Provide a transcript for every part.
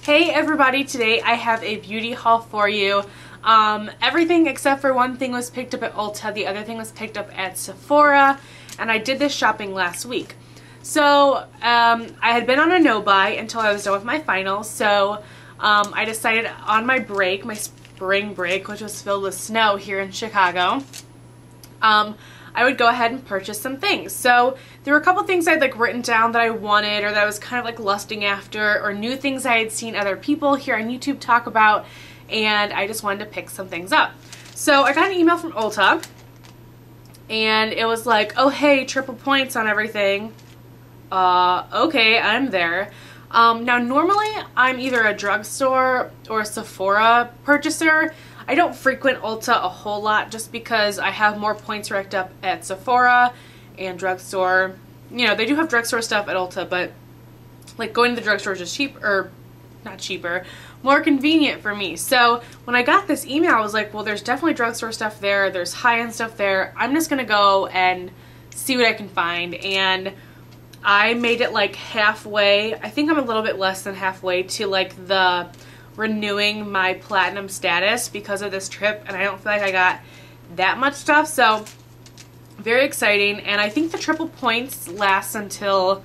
Hey everybody, today I have a beauty haul for you. Everything except for one thing was picked up at Ulta, the other thing was picked up at Sephora, and I did this shopping last week. So I had been on a no-buy until I was done with my finals, so I decided on my break, my spring break, which was filled with snow here in Chicago, I would go ahead and purchase some things. So there were a couple things I'd written down that I wanted, or that I was kind of lusting after, or new things I had seen other people here on YouTube talk about, and I just wanted to pick some things up. So I got an email from Ulta, and it was like, oh hey, triple points on everything. Okay, I'm there. Now normally I'm either a drugstore or a Sephora purchaser. I don't frequent Ulta a whole lot just because I have more points racked up at Sephora and drugstore. You know, they do have drugstore stuff at Ulta, but going to the drugstore is just more convenient for me. So when I got this email, I was like, well, there's definitely drugstore stuff there. There's high-end stuff there. I'm just going to go and see what I can find. And I made it halfway. I think I'm a little bit less than halfway to the renewing my platinum status because of this trip, and I don't feel like I got that much stuff, so very exciting. And I think the triple points lasts until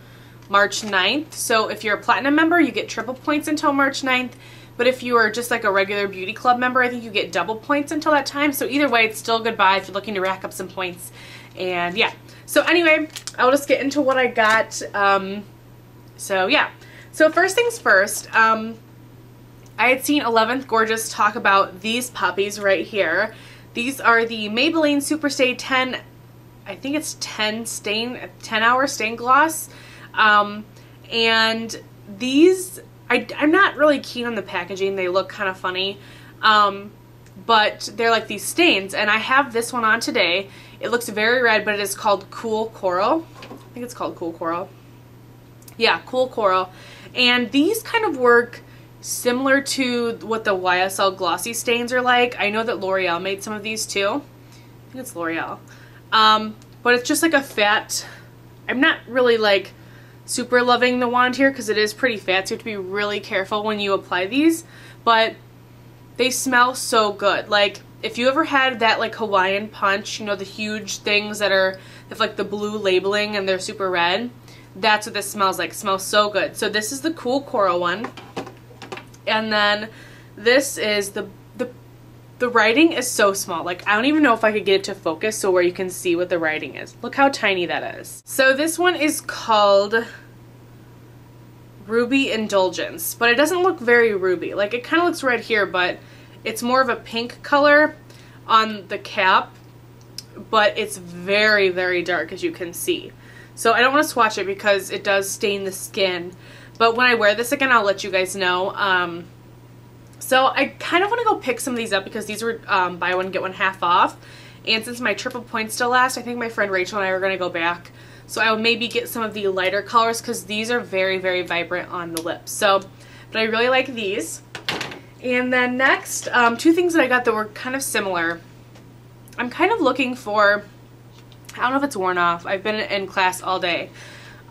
March 9th, so if you're a platinum member you get triple points until March 9th, but if you are just a regular beauty club member, I think you get double points until that time. So either way, it's still good buy if you're looking to rack up some points. And yeah, so anyway, I'll just get into what I got. So yeah, so first things first, I had seen 11th Gorgeous talk about these puppies right here. These are the Maybelline Superstay 10, I think it's 10 hour stain gloss. And these, I'm not really keen on the packaging. They look kind of funny. But they're these stains, and I have this one on today. It looks very red, but it is called Cool Coral. I think it's called Cool Coral. Yeah, Cool Coral. And these kind of work similar to what the YSL glossy stains are like. I know that L'Oreal made some of these too. I think it's L'Oreal. But it's just a fat, I'm not really super loving the wand here because it is pretty fat, so you have to be really careful when you apply these, but they smell so good. If you ever had that Hawaiian Punch, you know, the huge things that have the blue labeling and they're super red, that's what this smells like. It smells so good. So this is the Cool Coral one. And then this is the writing is so small. I don't even know if I could get it to focus so where you can see what the writing is. Look how tiny that is. So this one is called Ruby Indulgence, but it doesn't look very ruby. It kind of looks red here, but it's more of a pink color on the cap, but it's very, very dark, as you can see. So I don't want to swatch it because it does stain the skin. But when I wear this again, I'll let you guys know. So I kind of want to go pick some of these up because these were buy one, get one half off. And since my triple points still last, I think my friend Rachel and I are going to go back. So I will maybe get some of the lighter colors because these are very, very vibrant on the lips. So, but I really like these. And then next, two things that I got that were kind of similar. I'm kind of looking for, I don't know if it's worn off. I've been in class all day.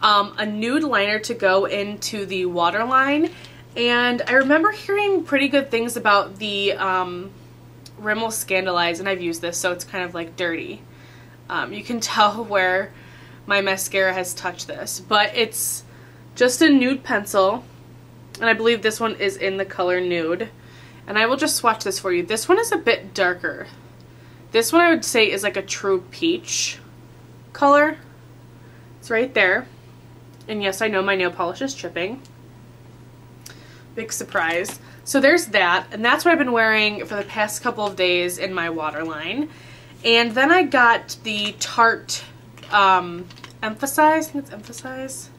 A nude liner to go into the waterline, and I remember hearing pretty good things about the Rimmel Scandalize, and I've used this, so it's kind of dirty. You can tell where my mascara has touched this, but it's just a nude pencil, and I believe this one is in the color nude, and I will just swatch this for you. This one is a bit darker. This one I would say is a true peach color. It's right there. And yes, I know my nail polish is chipping. Big surprise. So there's that, and that's what I've been wearing for the past couple of days in my waterline. And then I got the Tarte Emphasize, I think it's Emphasize.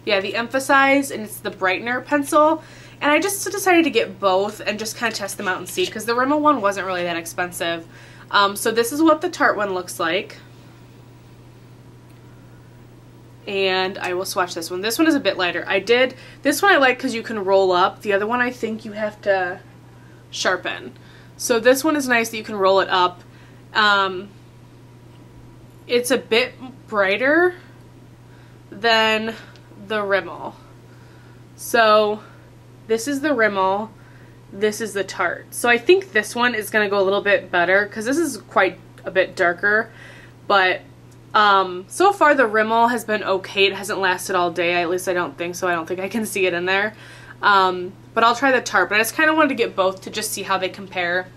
Yeah, the Emphasize, and it's the brightener pencil. And I just decided to get both and just kind of test them out and see, because the Rimmel one wasn't really that expensive. So this is what the Tarte one looks like. And I will swatch this one. This one is a bit lighter. This one I like because you can roll up. The other one I think you have to sharpen. So this one is nice that you can roll it up. It's a bit brighter than the Rimmel. So this is the Rimmel, this is the Tarte. So I think this one is going to go a little bit better because this is quite a bit darker. But so far the Rimmel has been okay. It hasn't lasted all day. At least I don't think so. I don't think I can see it in there. But I'll try the Tarte. But I just kind of wanted to get both to just see how they compare.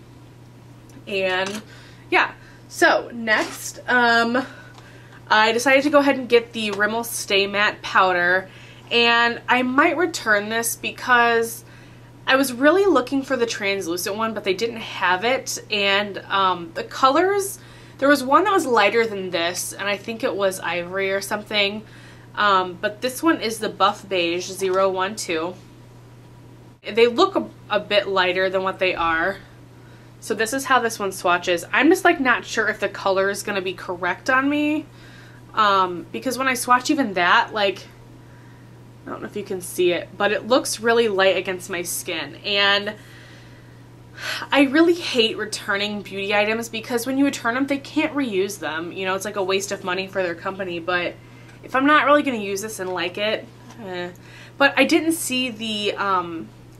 And yeah. So next, I decided to go ahead and get the Rimmel Stay Matte Powder. And I might return this because I was really looking for the translucent one, but they didn't have it. And the colors, there was one that was lighter than this, and I think it was ivory or something. But this one is the Buff Beige 012. They look a bit lighter than what they are. So this is how this one swatches. I'm just like not sure if the color is going to be correct on me. Because when I swatch even that, like, I don't know if you can see it, but it looks really light against my skin. And I really hate returning beauty items because when you return them, they can't reuse them. You know, it's like a waste of money for their company. But if I'm not really going to use this and like it, But I didn't see the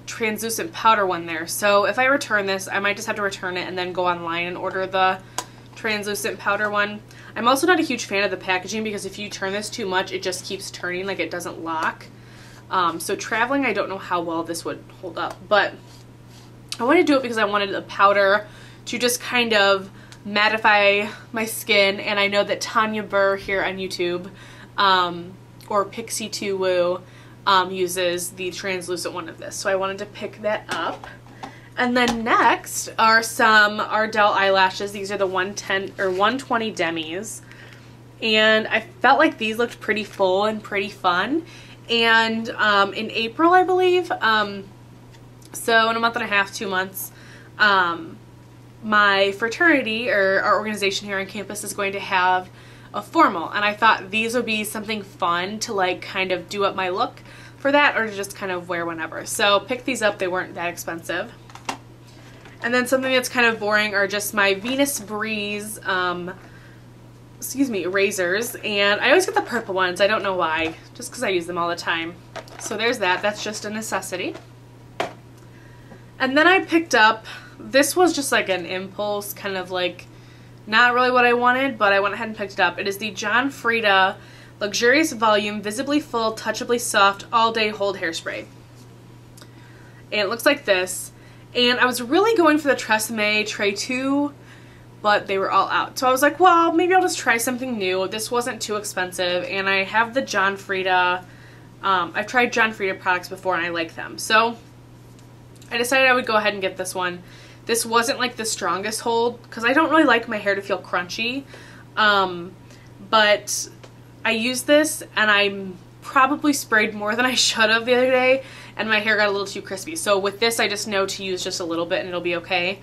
translucent powder one there. So if I return this, I might just have to return it and then go online and order the translucent powder one. I'm also not a huge fan of the packaging because if you turn this too much, it just keeps turning, like it doesn't lock. So traveling, I don't know how well this would hold up, but I wanted to do it because I wanted a powder to just kind of mattify my skin. And I know that Tanya Burr here on YouTube, or Pixie2Woo, uses the translucent one of this. So I wanted to pick that up. And then next are some Ardell eyelashes. These are the 110 or 120 demis. And I felt like these looked pretty full and pretty fun. And in April, I believe, so in a month and a half, 2 months, my fraternity or our organization here on campus is going to have a formal. And I thought these would be something fun to like kind of do up my look for that, or to just kind of wear whenever. So pick these up. They weren't that expensive. And then something that's kind of boring are just my Venus Breeze, razors. And I always get the purple ones. I don't know why, just because I use them all the time. So there's that. That's just a necessity. And then I picked up, this was just like an impulse, kind of like not really what I wanted, but I went ahead and picked it up. It is the John Frieda Luxurious Volume Visibly Full Touchably Soft All Day Hold Hairspray. And it looks like this. And I was really going for the Tresemme Tray 2, but they were all out. So I was like, well, maybe I'll just try something new. This wasn't too expensive, and I have the John Frieda. I've tried John Frieda products before, and I like them. So I decided I would go ahead and get this one. This wasn't like the strongest hold, because I don't really like my hair to feel crunchy. But I used this, and I probably sprayed more than I should have the other day, and my hair got a little too crispy. So with this, I just know to use just a little bit and it'll be okay.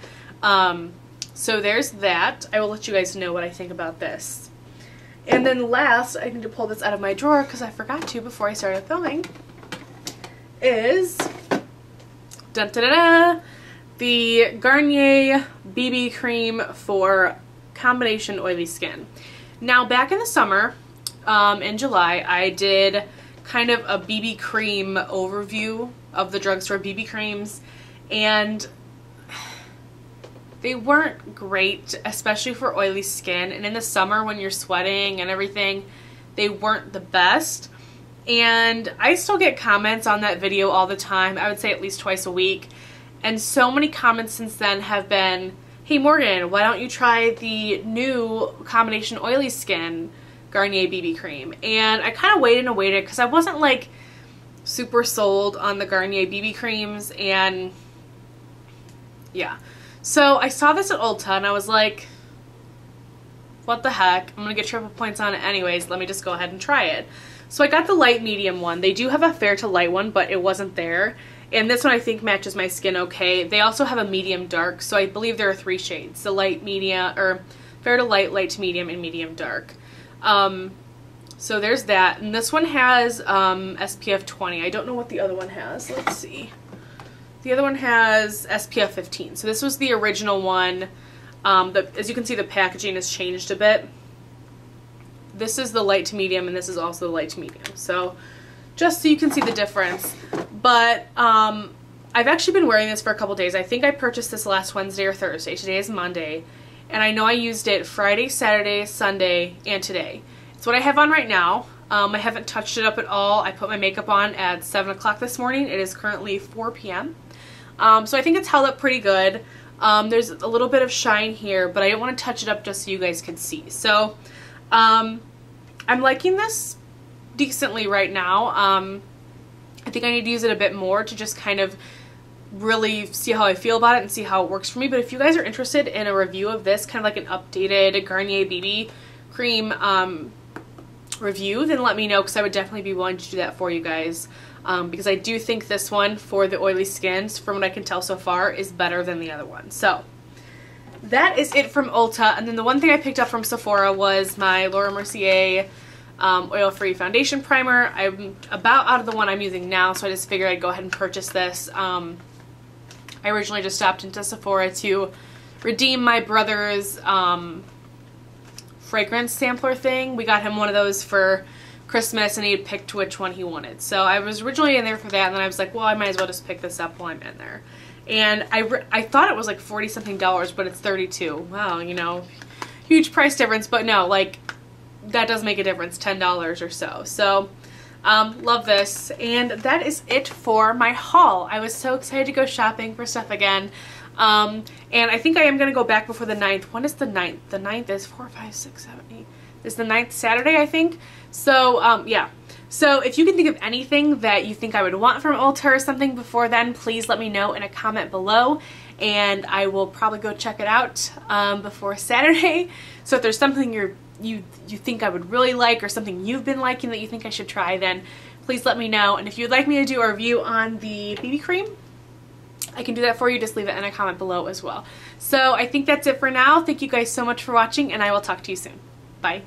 So there's that. I will let you guys know what I think about this. And then last, I need to pull this out of my drawer because I forgot to before I started filming, is dun-da-da-da, the Garnier BB Cream for combination oily skin. Now back in the summer, in July, I did kind of a BB cream overview of the drugstore BB creams, and they weren't great, especially for oily skin. And in the summer when you're sweating and everything, they weren't the best. And I still get comments on that video all the time. I would say at least twice a week. And so many comments since then have been, hey Morgan, why don't you try the new combination oily skin Garnier BB cream? And I kind of waited and waited because I wasn't like super sold on the Garnier BB creams, and yeah. So I saw this at Ulta and I was like, what the heck? I'm gonna get triple points on it anyways. Let me just go ahead and try it. So I got the light medium one. They do have a fair to light one, but it wasn't there. And this one I think matches my skin okay. They also have a medium dark, so I believe there are 3 shades. The light, medium, or fair to light, light to medium, and medium dark. So there's that. And this one has SPF 20. I don't know what the other one has. Let's see. The other one has SPF 15. So this was the original one. As you can see, the packaging has changed a bit. This is the light to medium, and this is also the light to medium. So just so you can see the difference. But I've actually been wearing this for a couple days. I think I purchased this last Wednesday or Thursday. Today is Monday. And I know I used it Friday, Saturday, Sunday, and today. It's what I have on right now. I haven't touched it up at all. I put my makeup on at 7 o'clock this morning. It is currently 4 p.m. So I think it's held up pretty good. There's a little bit of shine here, but I didn't want to touch it up just so you guys could see. So I'm liking this decently right now. I think I need to use it a bit more to just kind of really see how I feel about it and see how it works for me. But if you guys are interested in a review of this, kind of like an updated Garnier BB cream review, then let me know, because I would definitely be willing to do that for you guys. Because I do think this one for the oily skins, from what I can tell so far, is better than the other one. So that is it from Ulta. And then the one thing I picked up from Sephora was my Laura Mercier oil-free foundation primer. I'm about out of the one I'm using now, so I just figured I'd go ahead and purchase this. I originally just stopped into Sephora to redeem my brother's fragrance sampler thing. We got him one of those for Christmas, and he had picked which one he wanted. So I was originally in there for that, and then I was like, well, I might as well just pick this up while I'm in there. And I thought it was like $40-something, but it's $32. Wow, you know, huge price difference, but no, like, that does make a difference, $10 or so. So, love this. And that is it for my haul. I was so excited to go shopping for stuff again. And I think I am going to go back before the 9th. When is the 9th? The 9th is 4, 5, 6, 7, 8. Is the 9th Saturday, I think? So, yeah. So if you can think of anything that you think I would want from Ulta or something before then, please let me know in a comment below, and I will probably go check it out before Saturday. So if there's something you think I would really like, or something you've been liking that you think I should try, then please let me know. And if you'd like me to do a review on the BB cream, I can do that for you. Just leave it in a comment below as well. So I think that's it for now. Thank you guys so much for watching, and I will talk to you soon. Bye.